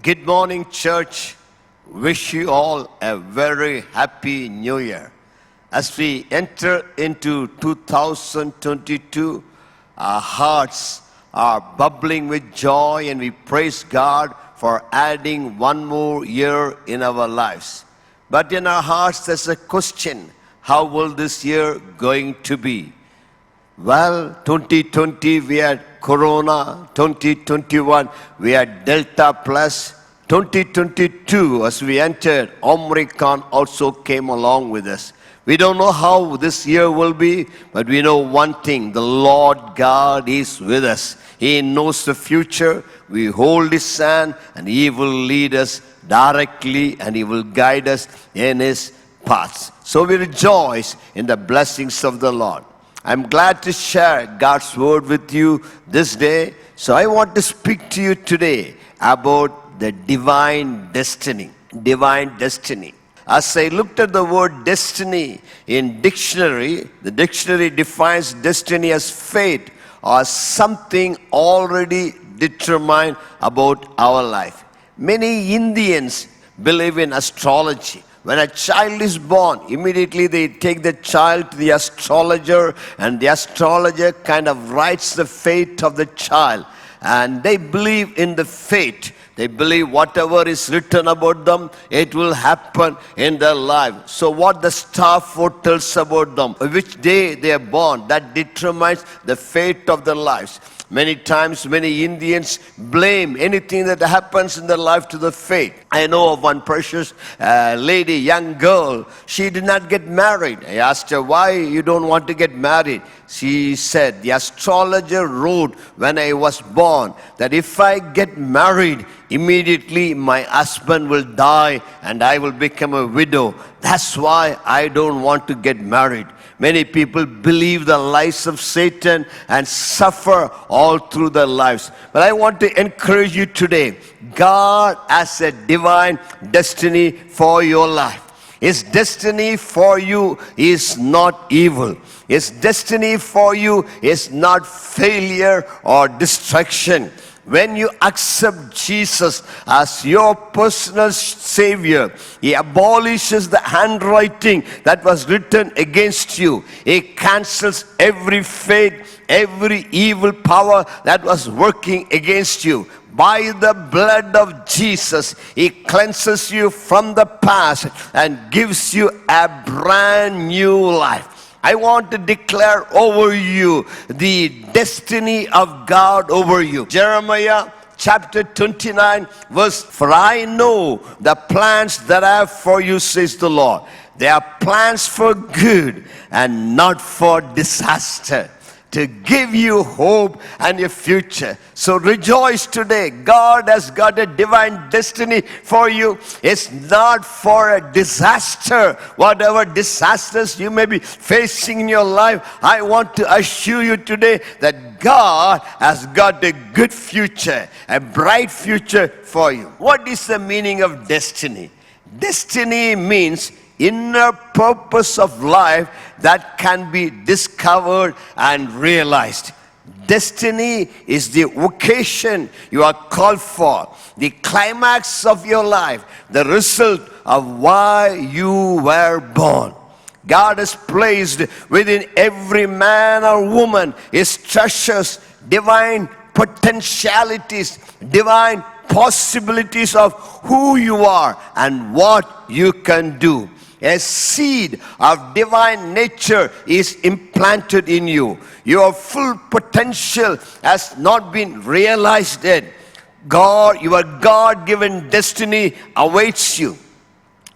Good morning, church. Wish you all a very happy new year. As we enter into 2022, our hearts are bubbling with joy and we praise God for adding one more year in our lives. But in our hearts, there's a question: how will this year going to be? Well, 2020 we had Corona, 2021 we had Delta Plus, 2022 as we entered, Omicron also came along with us. We don't know how this year will be, but we know one thing: the Lord God is with us. He knows the future. We hold His hand and He will lead us directly and He will guide us in His paths. So we rejoice in the blessings of the Lord. I'm glad to share God's word with you this day. So I want to speak to you today about the divine destiny. Divine destiny. As I looked at the word destiny in dictionary, the dictionary defines destiny as fate or something already determined about our life. Many Indians believe in astrology. When a child is born, immediately they take the child to the astrologer, and the astrologer kind of writes the fate of the child. And they believe in the fate. They believe whatever is written about them, it will happen in their life. So what the star foretells about them, which day they are born, that determines the fate of their lives. Many times, many Indians blame anything that happens in their life to the fate. I know of one precious lady, young girl. She did not get married. I asked her, why you don't want to get married? She said, the astrologer wrote when I was born that if I get married, immediately my husband will die and I will become a widow. That's why I don't want to get married. Many people believe the lies of Satan and suffer all through their lives. But I want to encourage you today. God has a divine destiny for your life. His destiny for you is not evil. His destiny for you is not failure or destruction. When you accept Jesus as your personal Savior, He abolishes the handwriting that was written against you. He cancels every fate, every evil power that was working against you. By the blood of Jesus, He cleanses you from the past and gives you a brand new life. I want to declare over you the destiny of God over you. Jeremiah chapter 29 verse, for I know the plans that I have for you, says the Lord. They are plans for good and not for disaster, to give you hope and a future. So rejoice today. God has got a divine destiny for you. It's not for a disaster. Whatever disasters you may be facing in your life, I want to assure you today that God has got a good future, a bright future for you. What is the meaning of destiny? Destiny means inner purpose of life that can be discovered and realized. Destiny is the vocation you are called for, the climax of your life, the result of why you were born. God has placed within every man or woman His treasures, divine potentialities, divine possibilities of who you are and what you can do. A seed of divine nature is implanted in you. Your full potential has not been realized yet. Your God-given destiny awaits you.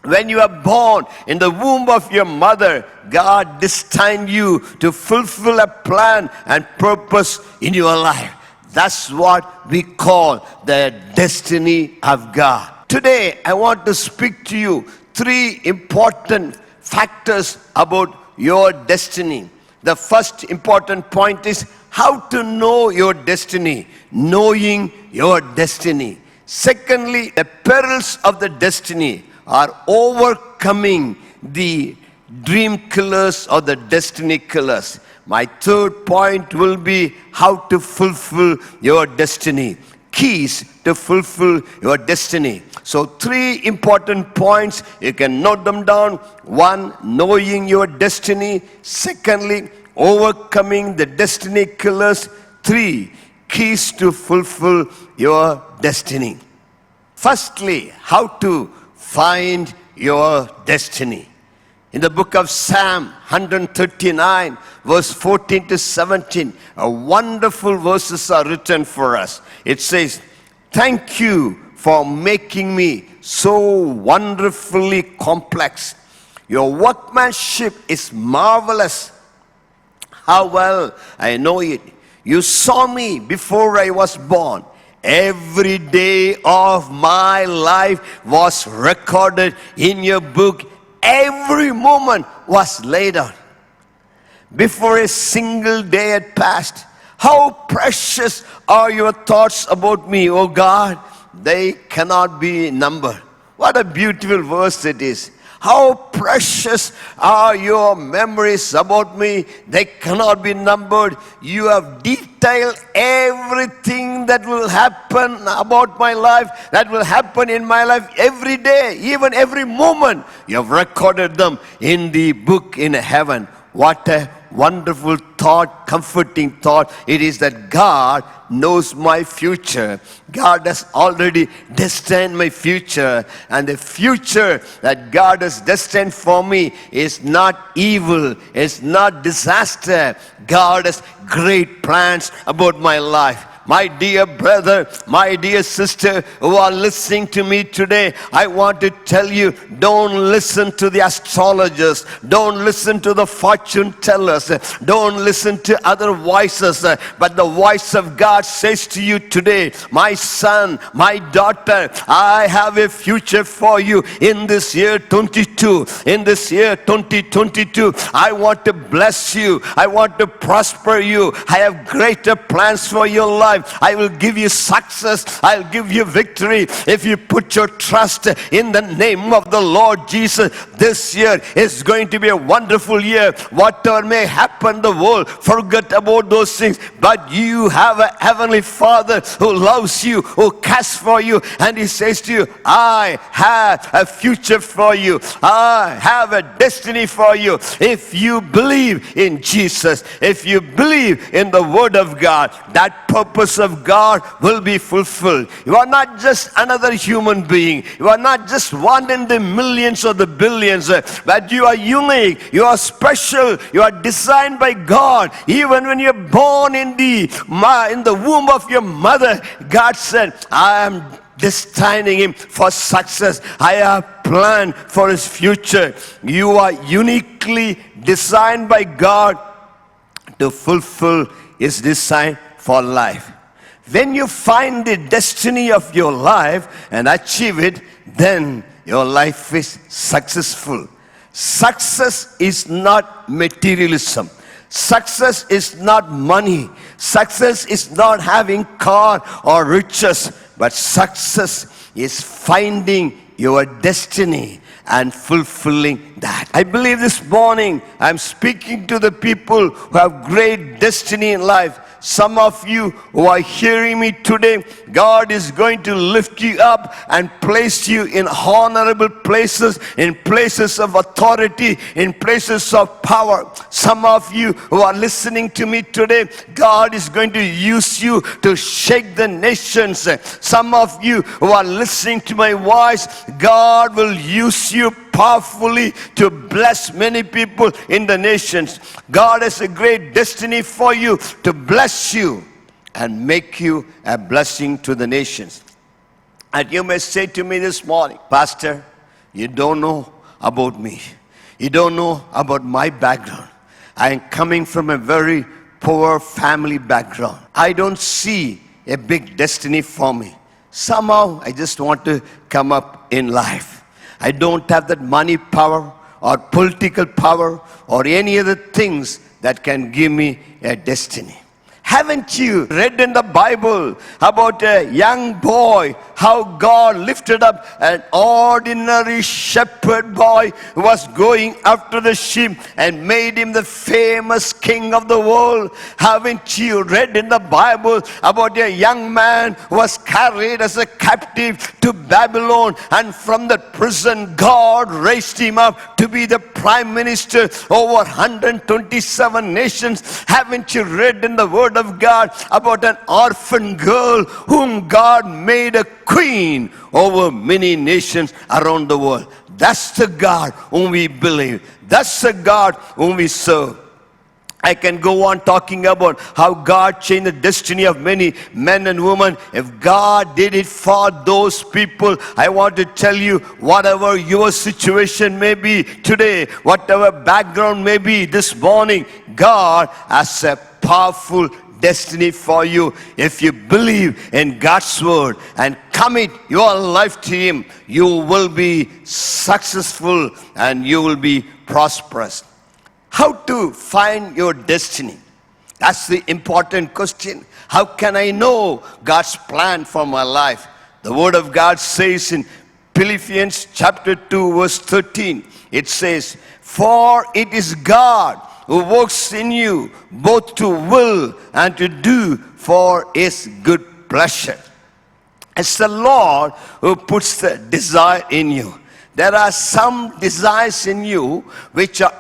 When you are born in the womb of your mother, God destined you to fulfill a plan and purpose in your life. That's what we call the destiny of God. Today, I want to speak to you three important factors about your destiny. The first important point is how to know your destiny, knowing your destiny. Secondly, the perils of the destiny are overcoming the dream killers or the destiny killers. My third point will be how to fulfill your destiny. keys to fulfill your destiny. So 3 important points, you can note them down. 1, knowing your destiny. Secondly, overcoming the destiny killers. 3, keys to fulfill your destiny. Firstly, how to find your destiny. In the book of Psalm 139, verse 14 to 17, wonderful verses are written for us. It says, "Thank you for making me so wonderfully complex. Your workmanship is marvelous. How well I know it. You saw me before I was born. Every day of my life was recorded in your book. Every moment was laid out before a single day had passed. How precious are your thoughts about me, O God. They cannot be numbered." What a beautiful verse it is. How precious are your memories about me. They cannot be numbered. You have detailed everything that will happen about my life, that will happen in my life every day, even every moment. You have recorded them in the book in heaven. What a wonderful thought, comforting thought it is that God knows my future. God has already destined my future, and the future that God has destined for me is not evil, it's not disaster. God has great plans about my life. My dear brother, my dear sister who are listening to me today, I want to tell you, don't listen to the astrologers. Don't listen to the fortune tellers. Don't listen to other voices. But the voice of God says to you today, my son, my daughter, I have a future for you in this year 22. In this year 2022, I want to bless you. I want to prosper you. I have greater plans for your life. I will give you success. I'll give you victory if you put your trust in the name of the Lord Jesus. This year is going to be a wonderful year. Whatever may happen in the world, forget about those things. But you have a heavenly Father who loves you, who cares for you, and He says to you, I have a future for you. I have a destiny for you. If you believe in Jesus, if you believe in the Word of God, that purpose of God will be fulfilled. You are not just another human being. You are not just one in the millions or the billions, but you are unique. You are special. You are designed by God. Even when you're born in the womb of your mother, God said, I am destining him for success. I have planned for his future. You are uniquely designed by God to fulfill his design for life. When you find the destiny of your life and achieve it, then your life is successful. Success is not materialism. Success is not money. Success is not having car or riches. But success is finding your destiny and fulfilling that. I believe this morning I'm speaking to the people who have great destiny in life. Some of you who are hearing me today, God is going to lift you up and place you in honorable places, in places of authority, in places of power. Some of you who are listening to me today, God is going to use you to shake the nations. Some of you who are listening to my voice, God will use you powerfully to bless many people in the nations. God has a great destiny for you to bless you and make you a blessing to the nations. And you may say to me this morning, Pastor, you don't know about me. You don't know about my background. I am coming from a very poor family background. I don't see a big destiny for me. Somehow I just want to come up in life. I don't have that money power or political power or any other things that can give me a destiny. Haven't you read in the Bible about a young boy, how God lifted up an ordinary shepherd boy who was going after the sheep and made him the famous king of the world? Haven't you read in the Bible about a young man who was carried as a captive to Babylon, and from the prison God raised him up to be the prime minister over 127 nations? Haven't you read in the Word of God about an orphan girl whom God made a queen over many nations around the world? That's the God whom we believe. That's the God whom we serve. I can go on talking about how God changed the destiny of many men and women. If God did it for those people, I want to tell you, whatever your situation may be today, whatever background may be this morning, God has a powerful destiny for you. If you believe in God's word and commit your life to Him, you will be successful and you will be prosperous. How to find your destiny? That's the important question. How can I know God's plan for my life? The Word of God says in Philippians chapter 2 verse 13, it says, "For it is God who works in you both to will and to do for His good pleasure." It's the Lord who puts the desire in you. There are some desires in you which are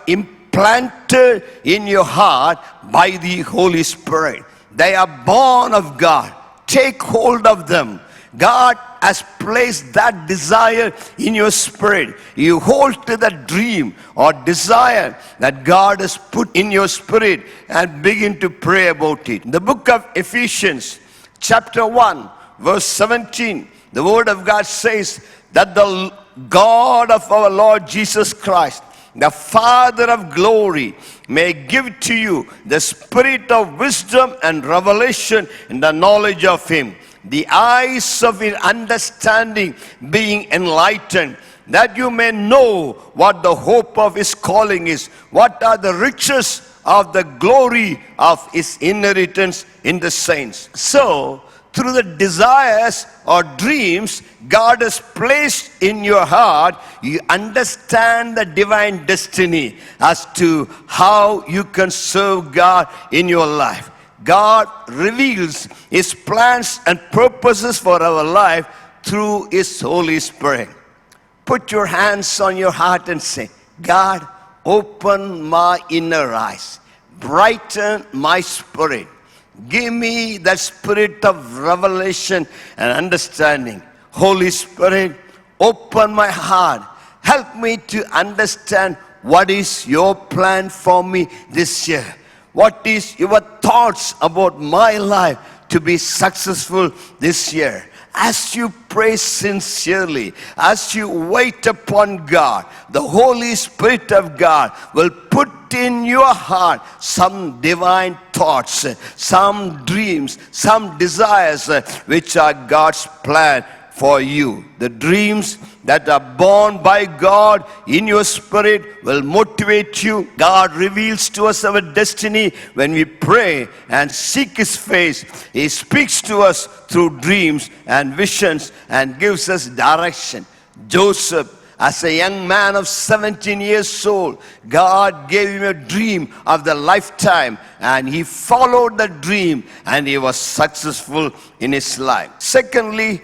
planted in your heart by the Holy Spirit. They are born of God. Take hold of them. God has placed that desire in your spirit. You hold to that dream or desire that God has put in your spirit and begin to pray about it. In the book of Ephesians chapter 1 verse 17, the Word of God says that the God of our Lord Jesus Christ, the Father of glory, may give to you the spirit of wisdom and revelation in the knowledge of Him, the eyes of your understanding being enlightened, that you may know what the hope of His calling is, what are the riches of the glory of His inheritance in the saints. So, through the desires or dreams God has placed in your heart, you understand the divine destiny as to how you can serve God in your life. God reveals His plans and purposes for our life through His Holy Spirit. Put your hands on your heart and say, "God, open my inner eyes, brighten my spirit. Give me that spirit of revelation and understanding. Holy Spirit, open my heart. Help me to understand what is your plan for me this year. What is your thoughts about my life to be successful this year?" As you pray sincerely, as you wait upon God, the Holy Spirit of God will put in your heart some divine thoughts, some dreams, some desires which are God's plan for you. The dreams that are born by God in your spirit will motivate you. God reveals to us our destiny when we pray and seek His face. He speaks to us through dreams and visions and gives us direction. Joseph, as a young man of 17 years old, God gave him a dream of the lifetime, and he followed the dream and he was successful in his life. Secondly,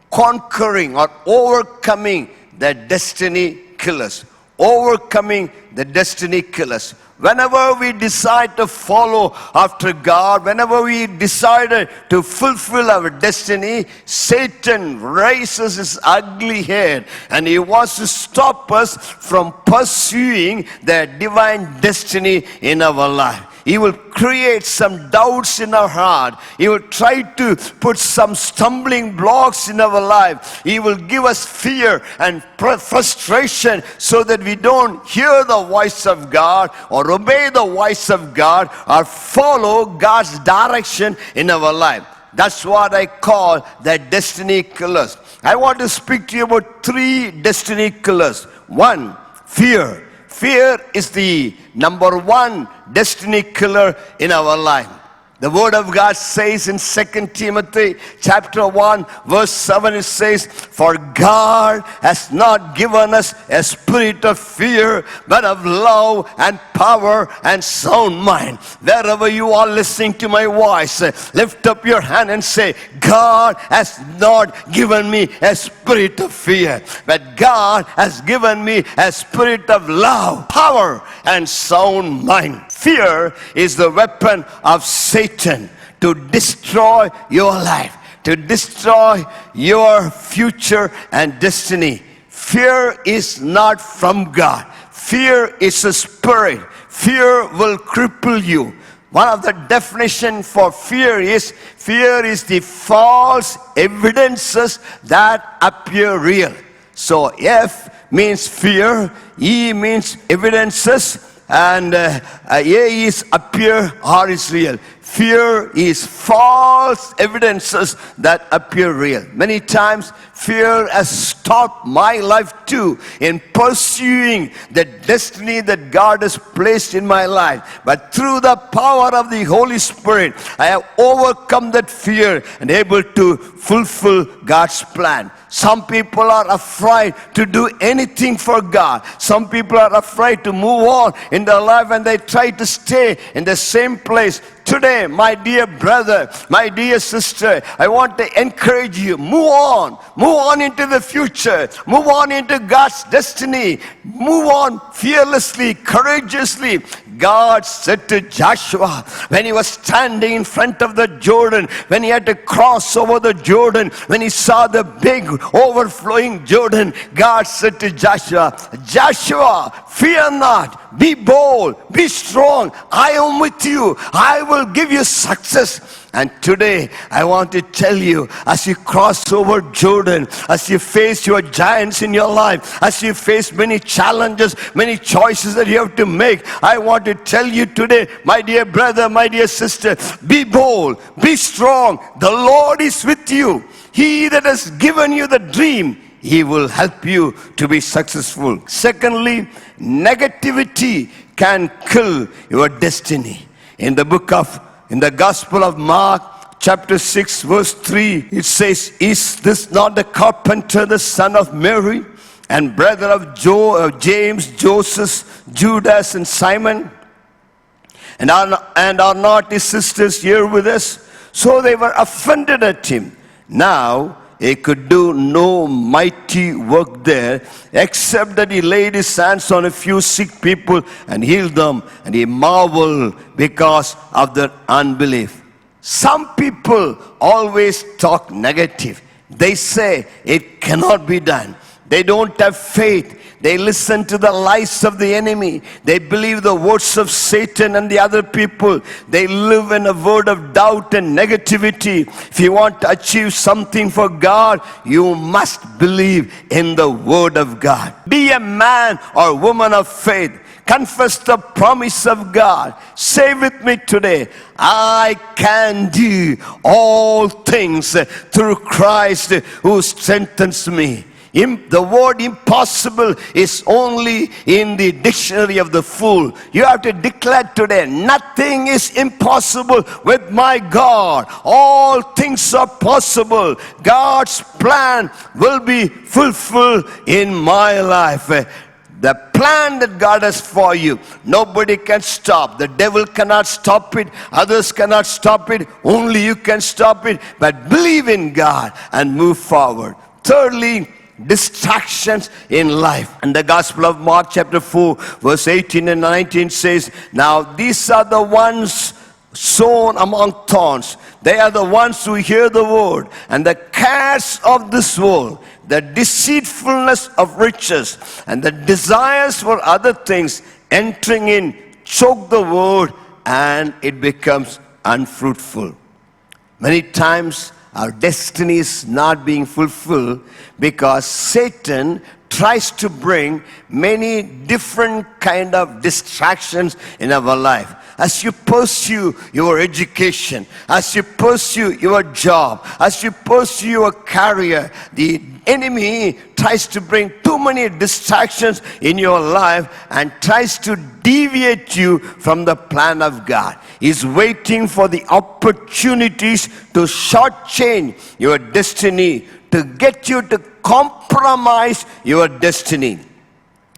conquering or overcoming the destiny killers. Overcoming the destiny killers. Whenever we decide to follow after God, whenever we decide to fulfill our destiny, Satan raises his ugly head and he wants to stop us from pursuing the divine destiny in our life. He will create some doubts in our heart. He will try to put some stumbling blocks in our life. He will give us fear and frustration so that we don't hear the voice of God or obey the voice of God or follow God's direction in our life. That's what I call the destiny killers. I want to speak to you about 3 destiny killers. 1, fear. Fear is the number 1 destiny killer in our life. The word of God says in 2 Timothy chapter 1 verse 7, it says, "For God has not given us a spirit of fear, but of love and power and sound mind." Wherever you are listening to my voice, lift up your hand and say, "God has not given me a spirit of fear, but God has given me a spirit of love, power and sound mind." Fear is the weapon of Satan to destroy your life, to destroy your future and destiny. Fear is not from God. Fear is a spirit. Fear will cripple you. One of the definitions for fear is the false evidences that appear real. So F means fear, E means evidences, and A is appear or is real. Fear is false evidences that appear real. Many times fear has stopped my life too in pursuing the destiny that God has placed in my life. But through the power of the Holy Spirit, I have overcome that fear and able to fulfill God's plan. Some people are afraid to do anything for God. Some people are afraid to move on in their life, and they try to stay in the same place. Today, my dear brother, my dear sister, I want to encourage you, move on into the future, move on into God's destiny, move on fearlessly, courageously. God said to Joshua when he was standing in front of the Jordan, when he had to cross over the Jordan, when he saw the big overflowing Jordan, God said to Joshua, "Joshua, fear not, be bold, be strong, I am with you, I will give you success." And today, I want to tell you, as you cross over Jordan, as you face your giants in your life, as you face many challenges, many choices that you have to make, I want to tell you today, my dear brother, my dear sister, be bold, be strong. The Lord is with you. He that has given you the dream, He will help you to be successful. Secondly, negativity can kill your destiny. In the Gospel of Mark, chapter 6, verse 3, it says, "Is this not the carpenter, the son of Mary, and brother of James, Joseph, Judas, and Simon? And are not his sisters here with us?" So they were offended at him. Now he could do no mighty work there, except that he laid his hands on a few sick people and healed them, and he marveled because of their unbelief. Some people always talk negative. They say it cannot be done. They don't have faith. They listen to the lies of the enemy. They believe the words of Satan and the other people. They live in a world of doubt and negativity. If you want to achieve something for God, you must believe in the word of God. Be a man or woman of faith. Confess the promise of God. Say with me today, "I can do all things through Christ who strengthens me." The word impossible is only in the dictionary of the fool. You have to declare today, nothing is impossible with my God. All things are possible. God's plan will be fulfilled in my life. The plan that God has for you, nobody can stop. The devil cannot stop it. Others cannot stop it. Only you can stop it. But believe in God and move forward. Thirdly, distractions in life. And the Gospel of Mark chapter 4 verse 18 and 19 says, "Now these are the ones sown among thorns. They are the ones who hear the word, and the cares of this world, the deceitfulness of riches, and the desires for other things entering in, choke the word, and it becomes unfruitful." Many times our destiny is not being fulfilled because Satan tries to bring many different kind of distractions in our life. As you pursue your education, as you pursue your job, as you pursue your career, the enemy tries to bring too too many distractions in your life and tries to deviate you from the plan of God. He's waiting for the opportunities to shortchange your destiny, to get you to compromise your destiny.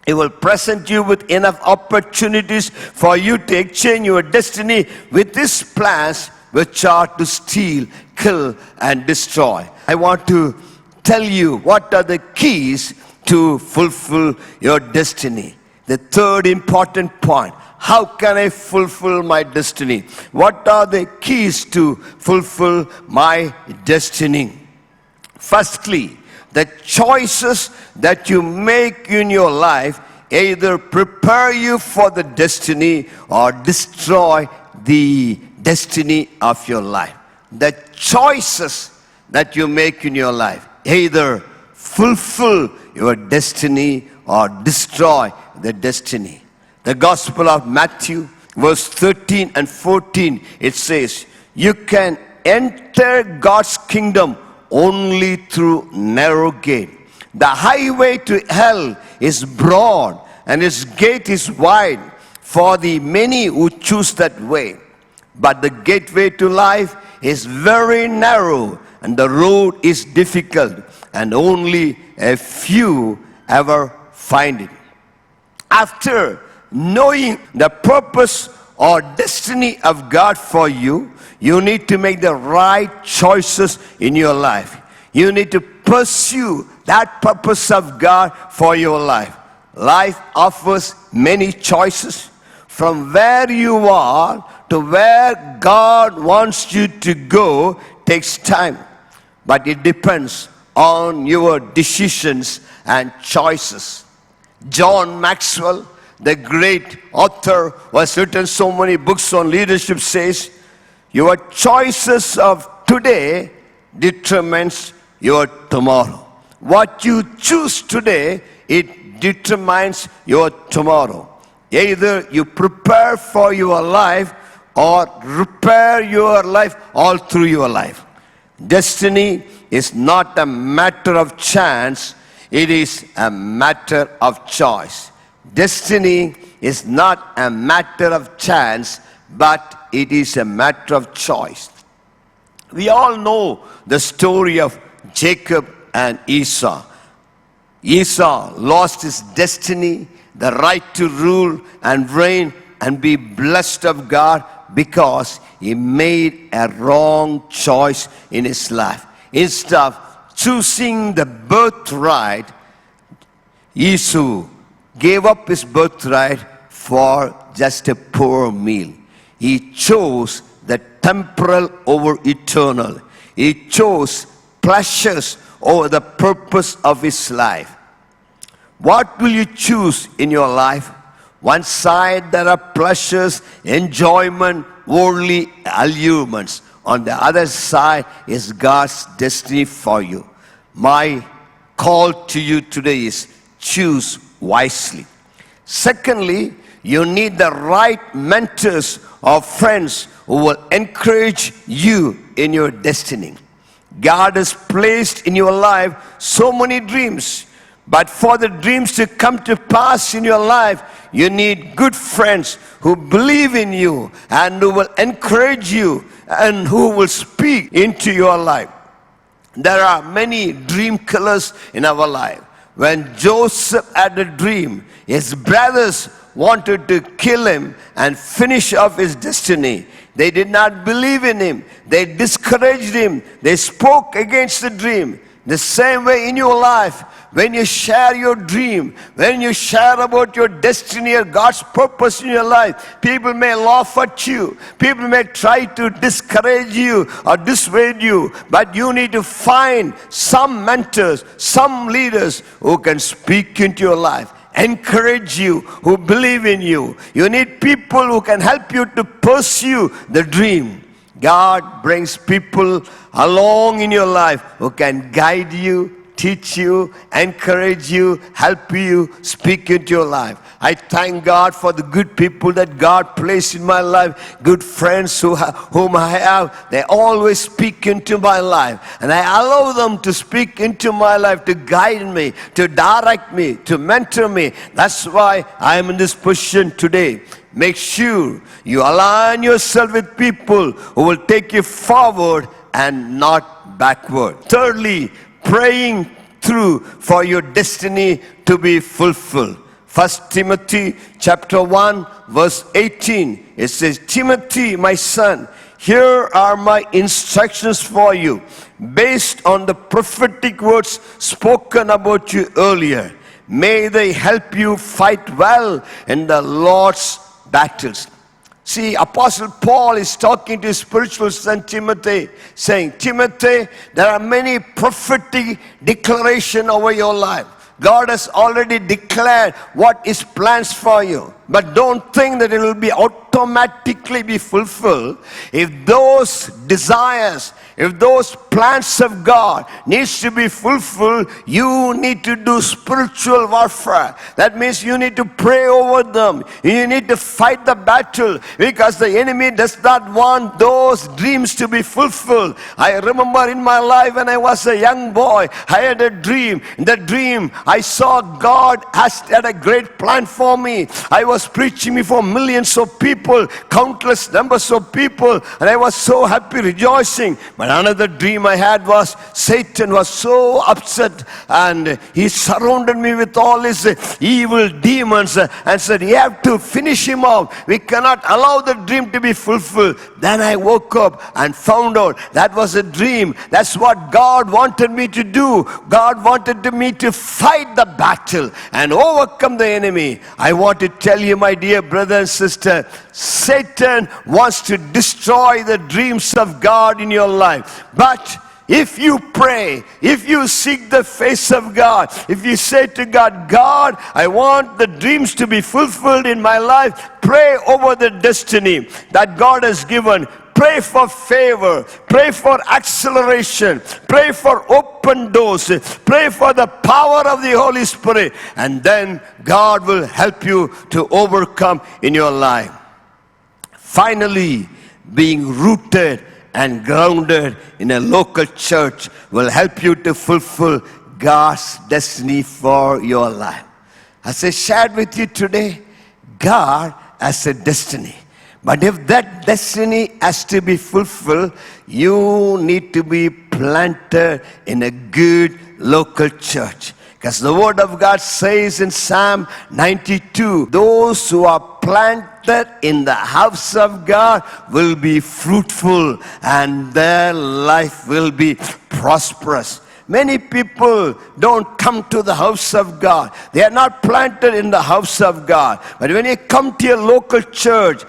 He will present you with enough opportunities for you to exchange your destiny with his plans, which are to steal, kill, and destroy. I want to tell you what are the keys to fulfill your destiny. The third important point: how can I fulfill my destiny? What are the keys to fulfill my destiny? Firstly, the choices that you make in your life either prepare you for the destiny or destroy the destiny of your life. The choices that you make in your life either fulfill your destiny or destroy the destiny. The Gospel of Matthew, verse 13 and 14, it says, you can enter God's kingdom only through narrow gate. The highway to hell is broad and its gate is wide for the many who choose that way. But the gateway to life is very narrow and the road is difficult and only a few ever find it. After knowing the purpose or destiny of God for you, you need to make the right choices in your life. You need to pursue that purpose of God for your life. Life offers many choices. From where you are to where God wants you to go takes time. But it depends on your decisions and choices. John Maxwell, the great author who has written so many books on leadership, says, your choices of today determines your tomorrow. What you choose today, it determines your tomorrow. Either you prepare for your life or repair your life all through your life. Destiny is not a matter of chance, it is a matter of choice. Destiny is not a matter of chance, but it is a matter of choice. We all know the story of Jacob and Esau. Esau lost his destiny, the right to rule and reign and be blessed of God, because he made a wrong choice in his life. Instead of choosing the birthright, Esau gave up his birthright for just a poor meal. He chose the temporal over eternal. He chose pleasures over the purpose of his life. What will you choose in your life? One side there are pleasures, enjoyment, worldly allurements. On the other side is God's destiny for you. My call to you today is choose wisely. Secondly, you need the right mentors or friends who will encourage you in your destiny. God has placed in your life so many dreams, but for the dreams to come to pass in your life, you need good friends who believe in you and who will encourage you and who will speak into your life. There are many dream killers in our life. When Joseph had a dream, his brothers wanted to kill him and finish off his destiny. They did not believe in him. They discouraged him. They spoke against the dream. The same way in your life, when you share your dream, when you share about your destiny or God's purpose in your life, people may laugh at you. People may try to discourage you or dissuade you. But you need to find some mentors, some leaders who can speak into your life, encourage you, who believe in you. You need people who can help you to pursue the dream. God brings people along in your life who can guide you, teach you, encourage you, help you, speak into your life. I thank God for the good people that God placed in my life, good friends whom I have. They always speak into my life, and I allow them to speak into my life, to guide me, to direct me, to mentor me. That's why I am in this position today. Make sure you align yourself with people who will take you forward and not backward. Thirdly, praying through for your destiny to be fulfilled. 1 Timothy chapter 1 verse 18, it says, Timothy, my son, here are my instructions for you, based on the prophetic words spoken about you earlier. May they help you fight well in the Lord's battles. See, Apostle Paul is talking to his spiritual son Timothy, saying, Timothy, there are many prophetic declarations over your life. God has already declared what His plans for you. But don't think that it will be automatically be fulfilled. If those desires, if those plans of God needs to be fulfilled, you need to do spiritual warfare. That means you need to pray over them. You need to fight the battle, because the enemy does not want those dreams to be fulfilled. I remember in my life when I was a young boy, I had a dream. In the dream, I saw God had a great plan for me. I was preaching before millions of people, countless numbers of people, and I was so happy, rejoicing. But another dream I had was Satan was so upset, and he surrounded me with all his evil demons and said, you have to finish him off. We cannot allow the dream to be fulfilled. Then I woke up and found out that was a dream. That's what God wanted me to do. God wanted me to fight the battle and overcome the enemy. I want to tell you, my dear brother and sister, Satan wants to destroy the dreams of God in your life. But if you pray, if you seek the face of God, if you say to God, God, I want the dreams to be fulfilled in my life, pray over the destiny that God has given. Pray for favor, pray for acceleration, pray for open doors, pray for the power of the Holy Spirit, and then God will help you to overcome in your life. Finally, being rooted and grounded in a local church will help you to fulfill God's destiny for your life. As I shared with you today, God has a destiny. But if that destiny has to be fulfilled, you need to be planted in a good local church. Because the Word of God says in Psalm 92, those who are planted in the house of God will be fruitful and their life will be prosperous. Many people don't come to the house of God. They are not planted in the house of God. But when you come to your local church,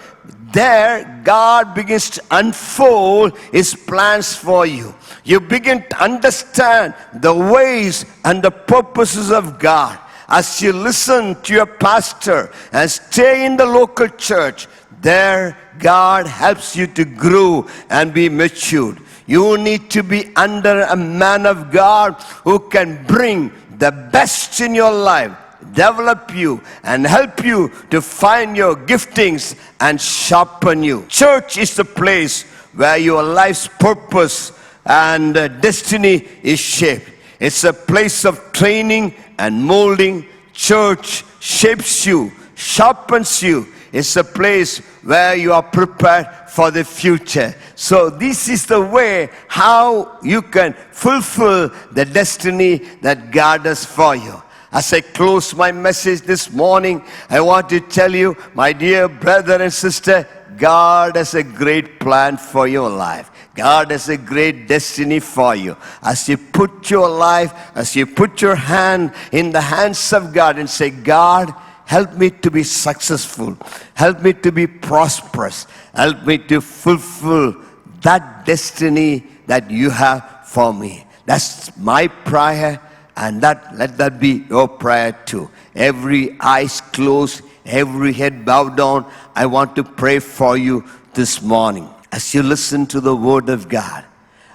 there God begins to unfold His plans for you. You begin to understand the ways and the purposes of God. As you listen to your pastor and stay in the local church, there God helps you to grow and be matured. You need to be under a man of God who can bring the best in your life, develop you and help you to find your giftings and sharpen you. Church is the place where your life's purpose and destiny is shaped. It's a place of training and molding. Church shapes you, sharpens you. It's a place where you are prepared for the future. So this is the way how you can fulfill the destiny that God has for you. As I close my message this morning, I want to tell you, my dear brother and sister, God has a great plan for your life. God has a great destiny for you. As you put your life, as you put your hand in the hands of God and say, God, help me to be successful. Help me to be prosperous. Help me to fulfill that destiny that you have for me. That's my prayer, and let that be your prayer too. Every eyes closed, every head bowed down. I want to pray for you this morning. As you listen to the Word of God,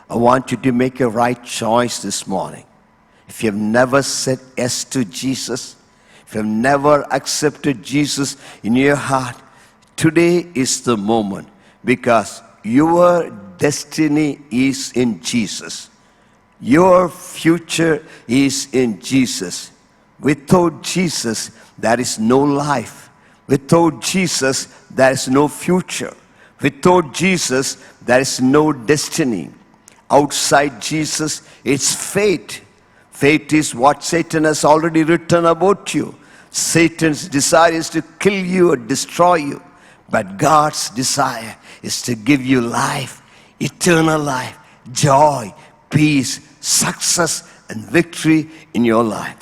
I want you to make a right choice this morning. if you have never said yes to Jesus, if you have never accepted Jesus in your heart, today is the moment, because your destiny is in Jesus. Your future is in Jesus. Without Jesus, there is no life. Without Jesus, there is no future. Without Jesus, there is no destiny. Outside Jesus, it's fate. Fate is what Satan has already written about you. Satan's desire is to kill you or destroy you. But God's desire is to give you life, eternal life, joy, peace, success, and victory in your life.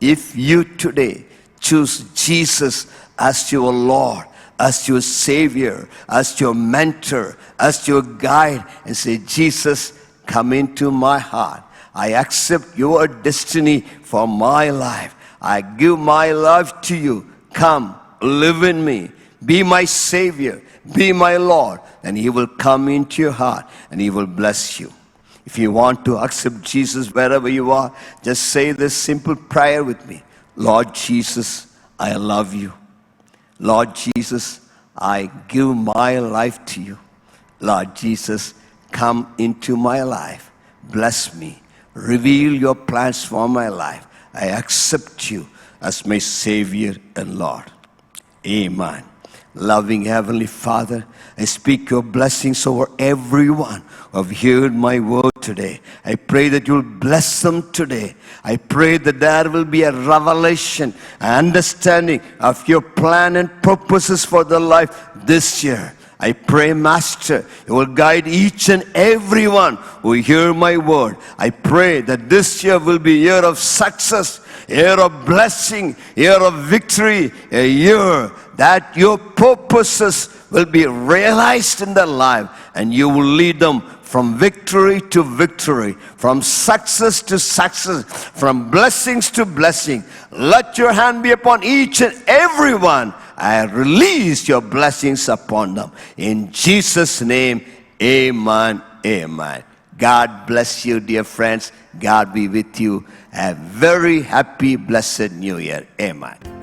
If you today choose Jesus as your Lord, as your Savior, as your mentor, as your guide, and say, Jesus, come into my heart. I accept your destiny for my life. I give my life to you. Come, live in me. Be my Savior. Be my Lord. And He will come into your heart and He will bless you. If you want to accept Jesus wherever you are, just say this simple prayer with me. Lord Jesus, I love you. Lord Jesus, I give my life to you. Lord Jesus, come into my life. Bless me. Reveal your plans for my life. I accept you as my Savior and Lord. Amen. Loving Heavenly Father, I speak your blessings over everyone who have heard my word today. I pray that you'll bless them today. I pray that there will be a revelation, an understanding of your plan and purposes for their life this year. I pray, Master, you will guide each and everyone who hear my word. I pray that this year will be a year of success, a year of blessing, a year of victory, a year that your purposes will be realized in their life, and you will lead them from victory to victory, from success to success, from blessings to blessing. Let your hand be upon each and everyone. I release your blessings upon them. In Jesus' name, amen, amen. God bless you, dear friends. God be with you. A very happy, blessed New Year. Amen.